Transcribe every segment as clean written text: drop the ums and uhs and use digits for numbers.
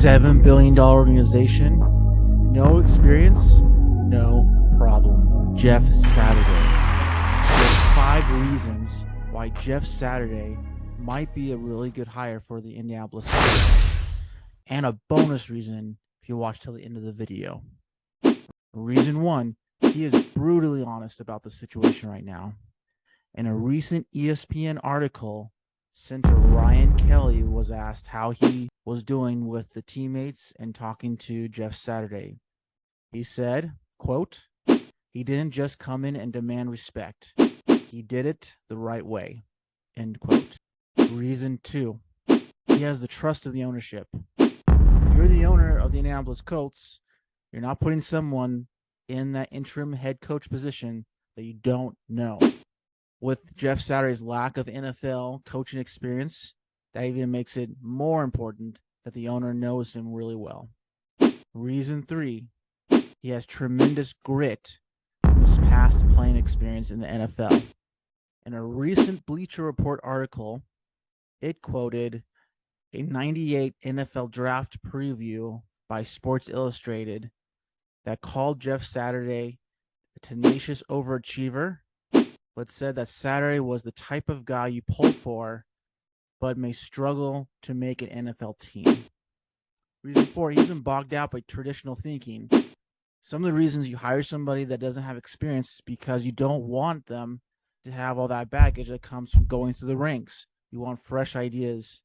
$7 billion organization. No experience, no problem. Jeff Saturday. There's 5 reasons why Jeff Saturday might be a really good hire for the Indianapolis Colts. And a bonus reason if you watch till the end of the video. Reason 1, he is brutally honest about the situation right now. In a recent ESPN article, center Ryan Kelly was asked how he was doing with the teammates and talking to Jeff Saturday. He said, quote, "He didn't just come in and demand respect. He did it the right way," end quote. Reason 2, he has the trust of the ownership. If you're the owner of the Indianapolis Colts, you're not putting someone in that interim head coach position that you don't know. With Jeff Saturday's lack of NFL coaching experience, that even makes it more important that the owner knows him really well. Reason 3, he has tremendous grit from his past playing experience in the NFL. In a recent Bleacher Report article, it quoted a '98 NFL draft preview by Sports Illustrated that called Jeff Saturday a tenacious overachiever, but said that Saturday was the type of guy you pull for, but may struggle to make an NFL team. Reason 4, he isn't bogged out by traditional thinking. Some of the reasons you hire somebody that doesn't have experience is because you don't want them to have all that baggage that comes from going through the ranks. You want fresh ideas.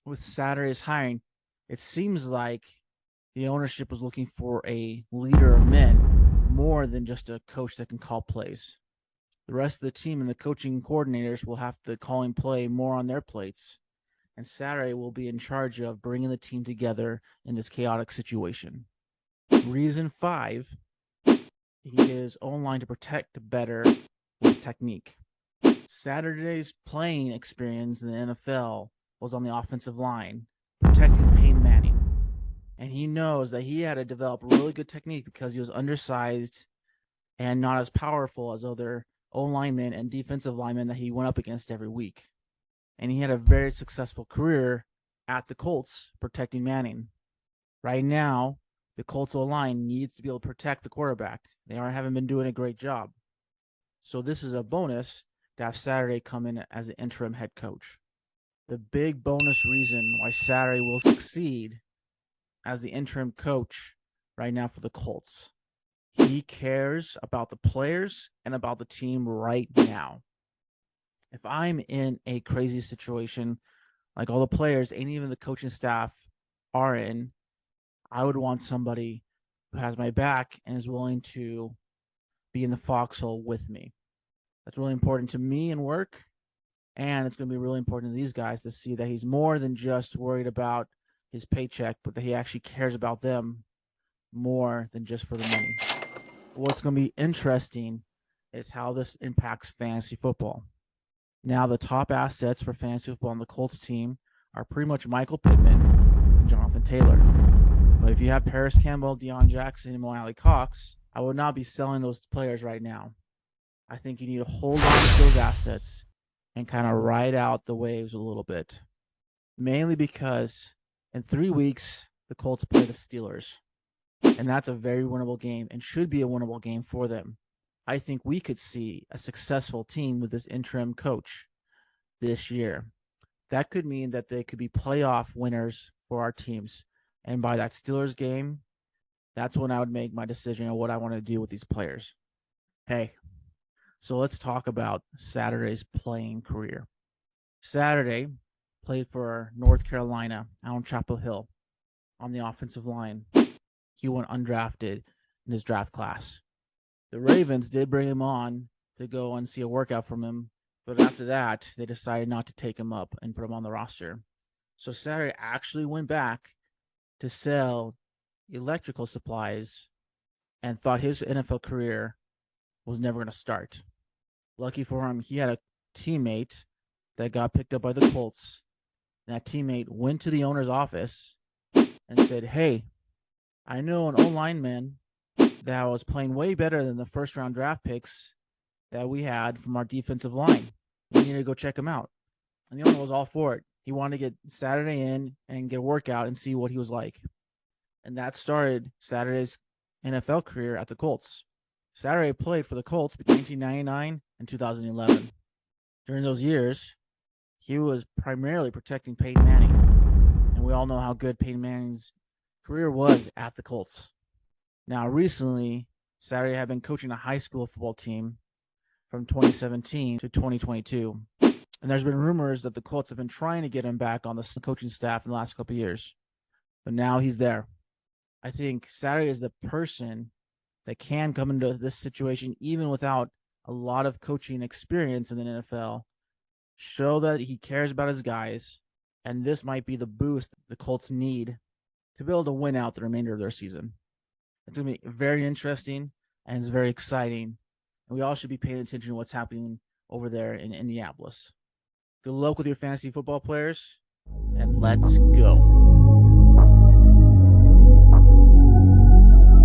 With Saturday's hiring, it seems like the ownership was looking for a leader of men more than just a coach that can call plays. The rest of the team and the coaching coordinators will have to call and play more on their plates, and Saturday will be in charge of bringing the team together in this chaotic situation. Reason 5, he is online to protect better with technique. Saturday's playing experience in the NFL was on the offensive line, protecting Peyton Manning. And he knows that he had to develop really good technique because he was undersized and not as powerful as other O-linemen and defensive linemen that he went up against every week. And he had a very successful career at the Colts protecting Manning. Right now, the Colts O-line needs to be able to protect the quarterback. They haven't been doing a great job. So this is a bonus to have Saturday come in as the interim head coach. The big bonus reason why Saturday will succeed as the interim coach right now for the Colts. He cares about the players and about the team right now. If I'm in a crazy situation, like all the players and even the coaching staff are in, I would want somebody who has my back and is willing to be in the foxhole with me. That's really important to me in work, and it's going to be really important to these guys to see that he's more than just worried about his paycheck, but that he actually cares about them more than just for the money. What's going to be interesting is how this impacts fantasy football. Now, the top assets for fantasy football on the Colts team are pretty much Michael Pittman and Jonathan Taylor. But if you have Paris Campbell, Deion Jackson, and Mo Alie-Cox, I would not be selling those players right now. I think you need to hold on to those assets and kind of ride out the waves a little bit. Mainly because in 3 weeks, the Colts play the Steelers. And that's a very winnable game and should be a winnable game for them. I think we could see a successful team with this interim coach this year. That could mean that they could be playoff winners for our teams. And by that Steelers game, that's when I would make my decision on what I want to do with these players. Hey, so let's talk about Saturday's playing career. Saturday played for North Carolina out on Chapel Hill on the offensive line. He went undrafted in his draft class. The Ravens did bring him on to go and see a workout from him, but after that, they decided not to take him up and put him on the roster. So Saturday actually went back to sell electrical supplies and thought his NFL career was never going to start. Lucky for him, he had a teammate that got picked up by the Colts. And that teammate went to the owner's office and said, "Hey, I know an O-lineman that was playing way better than the first-round draft picks that we had from our defensive line. We need to go check him out." And the owner was all for it. He wanted to get Saturday in and get a workout and see what he was like. And that started Saturday's NFL career at the Colts. Saturday played for the Colts between 1999 and 2011. During those years, he was primarily protecting Peyton Manning. And we all know how good Peyton Manning's career was at the Colts. Now, recently, Saturday had been coaching a high school football team from 2017 to 2022. And there's been rumors that the Colts have been trying to get him back on the coaching staff in the last couple of years. But now he's there. I think Saturday is the person that can come into this situation even without a lot of coaching experience in the NFL, show that he cares about his guys, and this might be the boost the Colts need to be able to win out the remainder of their season. It's going to be very interesting, and it's very exciting, and we all should be paying attention to what's happening over there in Indianapolis. Good luck with your fantasy football players, and let's go.